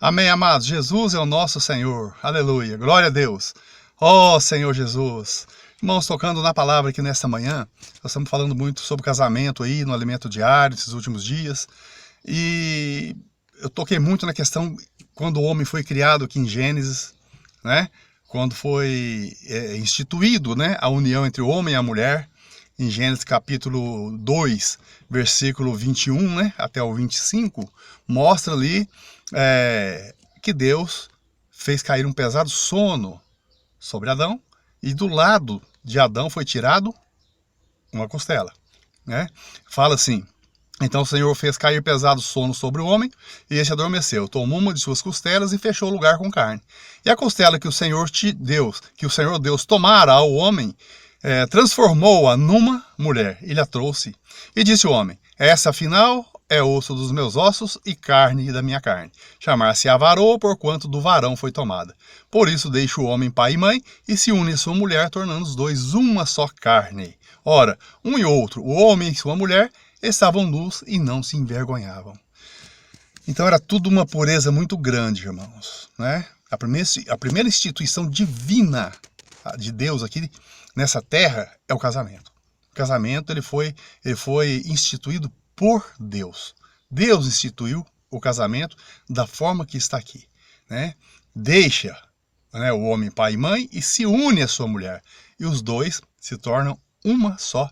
Amém, amados. Jesus é o nosso Senhor. Aleluia. Glória a Deus. Ó Senhor Jesus. Irmãos, tocando na palavra aqui nesta manhã, nós estamos falando muito sobre casamento aí, no alimento diário, esses últimos dias. E eu toquei muito na questão quando o homem foi criado aqui em Gênesis, né? Quando foi instituído, né, a união entre o homem e a mulher, em Gênesis capítulo 2, versículo 21, né, até o 25, mostra ali que Deus fez cair um pesado sono sobre Adão, e do lado de Adão foi tirado uma costela, né? Fala assim: então o Senhor fez cair pesado sono sobre o homem, e este adormeceu, tomou uma de suas costelas e fechou o lugar com carne. E a costela que o Senhor Deus tomara ao homem, transformou-a numa mulher, e lhe a trouxe. E disse o homem: essa afinal é osso dos meus ossos e carne da minha carne. Chamar-se-á varou, porquanto do varão foi tomada. Por isso deixa o homem pai e mãe, e se une a sua mulher, tornando os dois uma só carne. Ora, um e outro, o homem e sua mulher, estavam nus e não se envergonhavam. Então era tudo uma pureza muito grande, irmãos, né? A primeira instituição divina de Deus aqui nessa terra é o casamento. O casamento ele foi instituído por Deus. Deus instituiu o casamento da forma que está aqui, né? Deixa, né, o homem pai e mãe e se une à sua mulher. E os dois se tornam uma só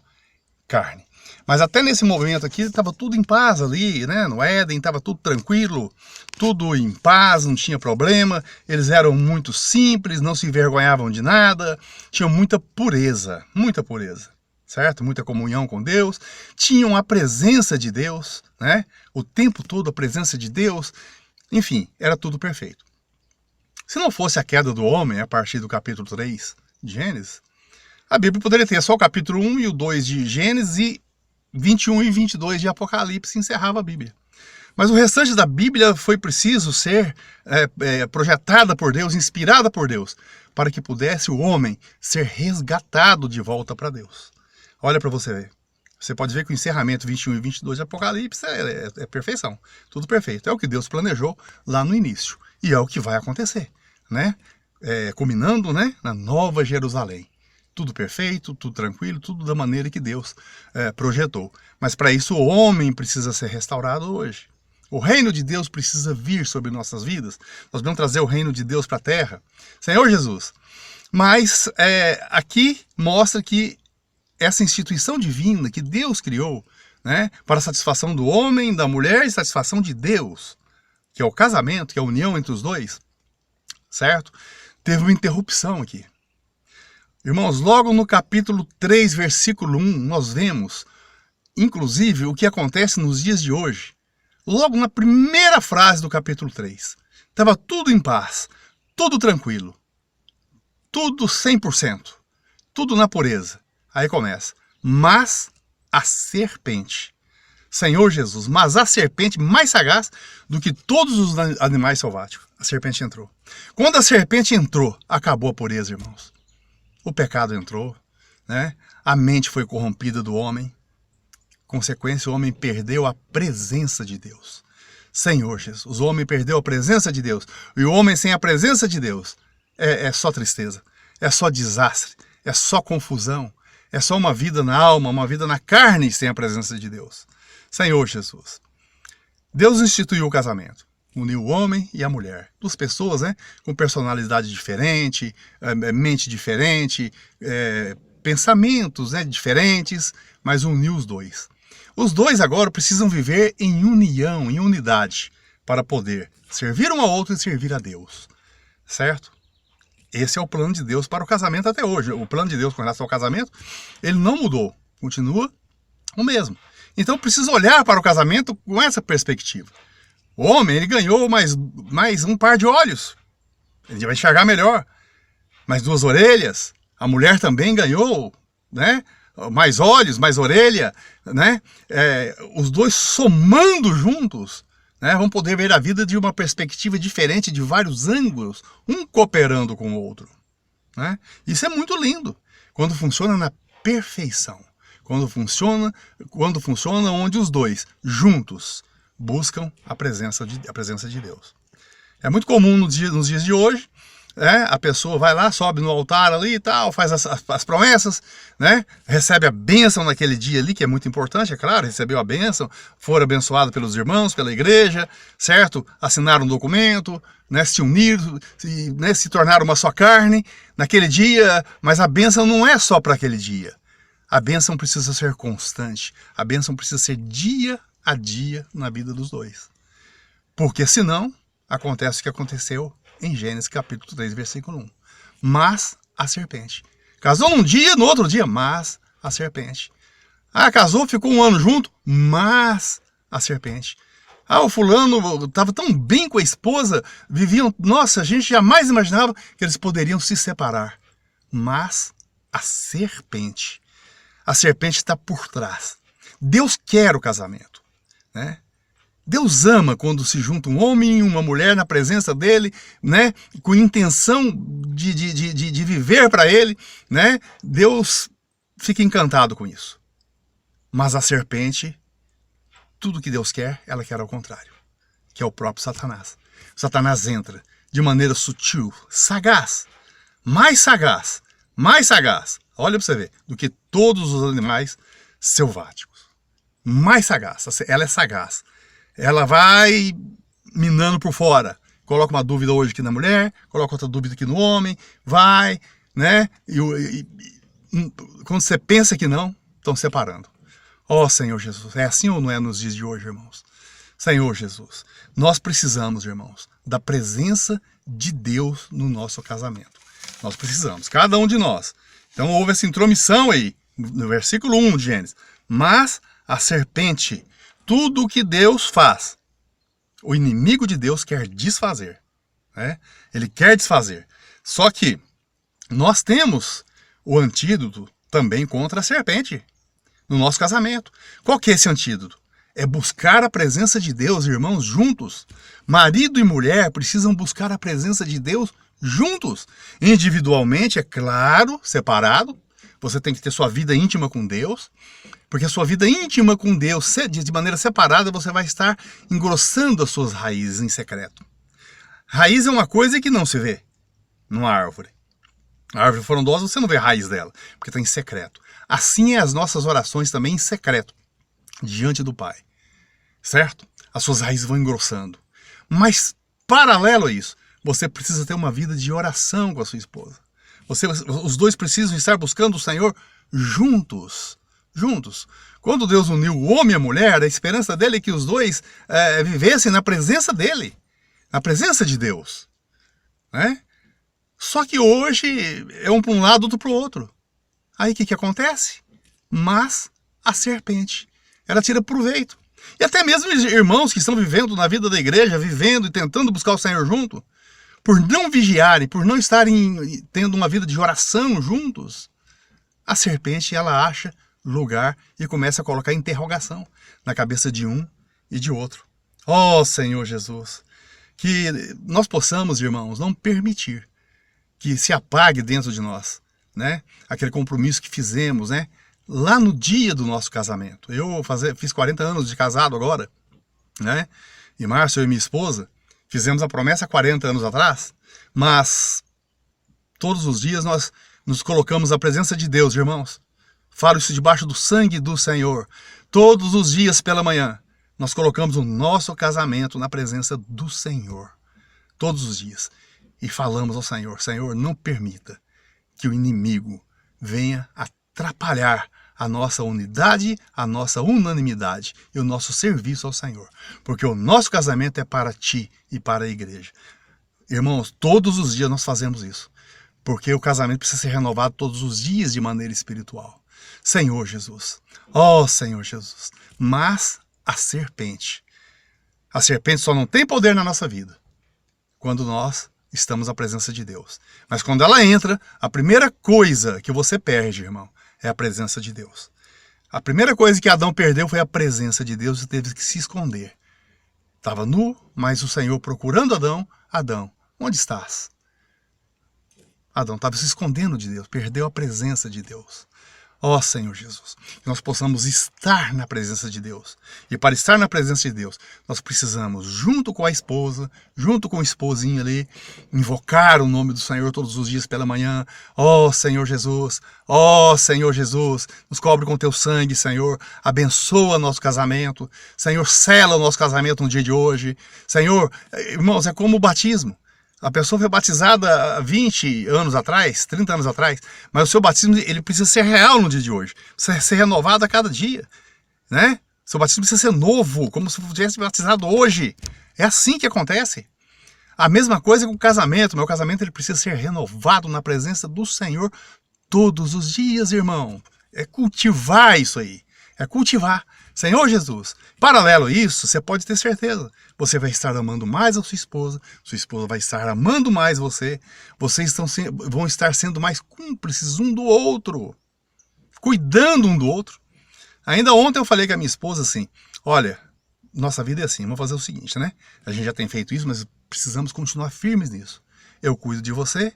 carne. Mas até nesse momento aqui estava tudo em paz ali, né? No Éden estava tudo tranquilo, tudo em paz, não tinha problema. Eles eram muito simples, não se envergonhavam de nada, tinham muita pureza, certo? Muita comunhão com Deus, tinham a presença de Deus, né? O tempo todo a presença de Deus, enfim, era tudo perfeito. Se não fosse a queda do homem, a partir do capítulo 3 de Gênesis, a Bíblia poderia ter só o capítulo 1 e o 2 de Gênesis e 21 e 22 de Apocalipse, encerrava a Bíblia. Mas o restante da Bíblia foi preciso ser projetada por Deus, inspirada por Deus, para que pudesse o homem ser resgatado de volta para Deus. Olha para você ver. Você pode ver que o encerramento 21 e 22 de Apocalipse é perfeição. Tudo perfeito. É o que Deus planejou lá no início. E é o que vai acontecer, né? Culminando, né, na Nova Jerusalém. Tudo perfeito, tudo tranquilo, tudo da maneira que Deus projetou. Mas para isso o homem precisa ser restaurado hoje. O reino de Deus precisa vir sobre nossas vidas. Nós vamos trazer o reino de Deus para a terra. Senhor Jesus. Mas aqui mostra que essa instituição divina que Deus criou, né, para a satisfação do homem, da mulher e satisfação de Deus, que é o casamento, que é a união entre os dois, certo? Teve uma interrupção aqui. Irmãos, logo no capítulo 3, versículo 1, nós vemos, inclusive, o que acontece nos dias de hoje. Logo na primeira frase do capítulo 3. Estava tudo em paz, tudo tranquilo, tudo 100%, tudo na pureza. Aí começa: mas a serpente, Senhor Jesus, mas a serpente mais sagaz do que todos os animais selváticos. A serpente entrou. Quando a serpente entrou, acabou a pureza, irmãos. O pecado entrou, né? A mente foi corrompida do homem. Consequência, o homem perdeu a presença de Deus. Senhor Jesus, o homem perdeu a presença de Deus. E o homem sem a presença de Deus é só tristeza, é só desastre, é só confusão. É só uma vida na alma, uma vida na carne sem a presença de Deus. Senhor Jesus. Deus instituiu o casamento. Uniu o homem e a mulher. Duas pessoas, né, com personalidade diferente, mente diferente, pensamentos, né, diferentes, mas uniu os dois. Os dois agora precisam viver em união, em unidade, para poder servir um ao outro e servir a Deus. Certo? Esse é o plano de Deus para o casamento até hoje. O plano de Deus com relação ao casamento, ele não mudou. Continua o mesmo. Então precisa olhar para o casamento com essa perspectiva. O homem, ele ganhou mais um par de olhos. Ele vai enxergar melhor. Mais duas orelhas. A mulher também ganhou, né? Mais olhos, mais orelha, né? Os dois somando juntos, né, vão poder ver a vida de uma perspectiva diferente, de vários ângulos, um cooperando com o outro. Né? Isso é muito lindo, quando funciona na perfeição. Quando funciona onde os dois, juntos, buscam a presença de Deus. É muito comum nos dias de hoje, né? A pessoa vai lá, sobe no altar ali e tal, faz as promessas, né? Recebe a bênção naquele dia ali, que é muito importante, é claro, recebeu a bênção, for abençoado pelos irmãos, pela igreja, certo? Assinaram um documento, né? Se uniram, né? Se tornaram uma só carne naquele dia, mas a bênção não é só para aquele dia. A bênção precisa ser constante, a bênção precisa ser dia a dia na vida dos dois. Porque senão, acontece o que aconteceu em Gênesis capítulo 3, versículo 1. Mas a serpente. Casou num dia, no outro dia, mas a serpente. Ah, casou, ficou um ano junto, mas a serpente. Ah, o fulano estava tão bem com a esposa, viviam... Nossa, a gente jamais imaginava que eles poderiam se separar. Mas a serpente está por trás. Deus quer o casamento, né? Deus ama quando se junta um homem e uma mulher na presença dele, né? Com intenção de viver para ele, né? Deus fica encantado com isso. Mas a serpente, tudo que Deus quer, ela quer ao contrário, que é o próprio Satanás. Satanás entra de maneira sutil, sagaz, mais sagaz, olha para você ver, do que todos os animais selváticos. Mais sagaz, ela é sagaz. Ela vai minando por fora. Coloca uma dúvida hoje aqui na mulher, coloca outra dúvida aqui no homem, vai, né? Quando você pensa que não, estão separando. Ó Senhor Jesus, é assim ou não é nos dias de hoje, irmãos? Senhor Jesus, nós precisamos, irmãos, da presença de Deus no nosso casamento. Nós precisamos, cada um de nós. Então houve essa intromissão aí, no versículo 1 de Gênesis. Mas a serpente... Tudo o que Deus faz, o inimigo de Deus quer desfazer, né? Ele quer desfazer. Só que nós temos o antídoto também contra a serpente no nosso casamento. Qual que é esse antídoto? É buscar a presença de Deus, irmãos, juntos. Marido e mulher precisam buscar a presença de Deus juntos. Individualmente, é claro, separado. Você tem que ter sua vida íntima com Deus. Porque a sua vida íntima com Deus, de maneira separada, você vai estar engrossando as suas raízes em secreto. Raiz é uma coisa que não se vê numa árvore. A árvore frondosa, você não vê a raiz dela, porque está em secreto. Assim é as nossas orações também em secreto, diante do Pai. Certo? As suas raízes vão engrossando. Mas, paralelo a isso, você precisa ter uma vida de oração com a sua esposa. Os dois precisam estar buscando o Senhor juntos. Quando Deus uniu o homem e a mulher, a esperança dele é que os dois vivessem na presença dele, na presença de Deus, né? Só que hoje é um para um lado, outro para o outro. Aí o que acontece? Mas a serpente, ela tira proveito. E até mesmo irmãos que estão vivendo na vida da igreja, vivendo e tentando buscar o Senhor junto, por não vigiarem, por não estarem tendo uma vida de oração juntos, a serpente, ela acha lugar e começa a colocar interrogação na cabeça de um e de outro. Ó Senhor Jesus, que nós possamos, irmãos, não permitir que se apague dentro de nós, né? Aquele compromisso que fizemos, né? Lá no dia do nosso casamento. Eu fiz 40 anos de casado agora, né? E Márcio, eu e minha esposa, fizemos a promessa há 40 anos atrás, mas todos os dias nós nos colocamos à presença de Deus, irmãos. Falo isso debaixo do sangue do Senhor. Todos os dias pela manhã, nós colocamos o nosso casamento na presença do Senhor. Todos os dias. E falamos ao Senhor, Senhor, não permita que o inimigo venha atrapalhar a nossa unidade, a nossa unanimidade e o nosso serviço ao Senhor. Porque o nosso casamento é para ti e para a igreja. Irmãos, todos os dias nós fazemos isso. Porque o casamento precisa ser renovado todos os dias de maneira espiritual. Senhor Jesus, ó Senhor Jesus, mas a serpente só não tem poder na nossa vida quando nós estamos na presença de Deus. Mas quando ela entra, a primeira coisa que você perde, irmão, é a presença de Deus. A primeira coisa que Adão perdeu foi a presença de Deus e teve que se esconder. Estava nu, mas o Senhor procurando Adão, Adão, onde estás? Adão estava se escondendo de Deus, perdeu a presença de Deus. Ó Senhor Jesus, que nós possamos estar na presença de Deus. E para estar na presença de Deus, nós precisamos, junto com a esposa, junto com o esposinho ali, invocar o nome do Senhor todos os dias pela manhã. Ó Senhor Jesus, nos cobre com teu sangue, Senhor. Abençoa nosso casamento. Senhor, sela o nosso casamento no dia de hoje. Senhor, irmãos, é como o batismo. A pessoa foi batizada há 20 anos atrás, 30 anos atrás, mas o seu batismo ele precisa ser real no dia de hoje. Precisa ser renovado a cada dia, né? Seu batismo precisa ser novo, como se tivesse batizado hoje. É assim que acontece. A mesma coisa com o casamento. Meu casamento ele precisa ser renovado na presença do Senhor todos os dias, irmão. É cultivar isso aí. É cultivar. Senhor Jesus, paralelo a isso, você pode ter certeza. Você vai estar amando mais a sua esposa vai estar amando mais você, vocês vão estar sendo mais cúmplices um do outro, cuidando um do outro. Ainda ontem eu falei com a minha esposa assim, olha, nossa vida é assim, vamos fazer o seguinte, né? A gente já tem feito isso, mas precisamos continuar firmes nisso. Eu cuido de você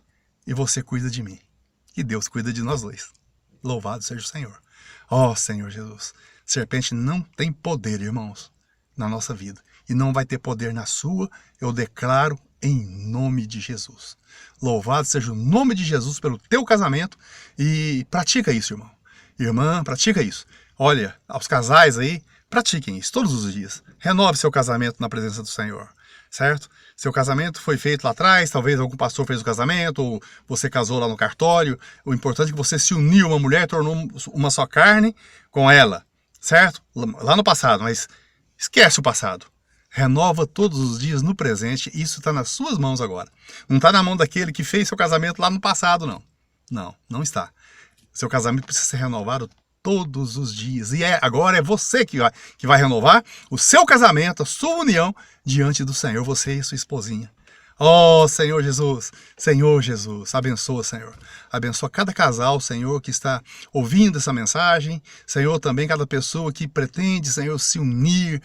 e você cuida de mim. E Deus cuida de nós dois. Louvado seja o Senhor. Ó Senhor Jesus, serpente não tem poder, irmãos, na nossa vida. E não vai ter poder na sua, eu declaro em nome de Jesus. Louvado seja o nome de Jesus pelo teu casamento e pratica isso, irmão. Irmã, pratica isso. Olha, aos casais aí, pratiquem isso todos os dias. Renove seu casamento na presença do Senhor, certo? Seu casamento foi feito lá atrás, talvez algum pastor fez o casamento, ou você casou lá no cartório. O importante é que você se uniu a uma mulher, tornou uma só carne com ela, certo? Lá no passado, mas esquece o passado. Renova todos os dias no presente, isso está nas suas mãos agora. Não está na mão daquele que fez seu casamento lá no passado, não. Não está. Seu casamento precisa ser renovado todos os dias. E agora é você que vai renovar o seu casamento, a sua união diante do Senhor, você e sua esposinha. Ó Senhor Jesus, abençoa, Senhor. Abençoa cada casal, Senhor, que está ouvindo essa mensagem. Senhor, também cada pessoa que pretende, Senhor, se unir,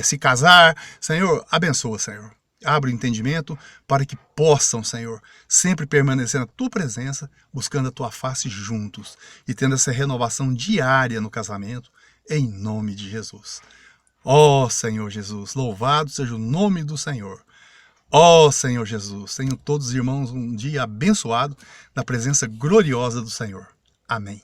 se casar. Senhor, abençoa, Senhor. Abre o entendimento para que possam, Senhor, sempre permanecer na Tua presença, buscando a Tua face juntos e tendo essa renovação diária no casamento, em nome de Jesus. Ó Senhor Jesus, louvado seja o nome do Senhor. Ó Senhor Jesus, tenham todos os irmãos um dia abençoado na presença gloriosa do Senhor. Amém.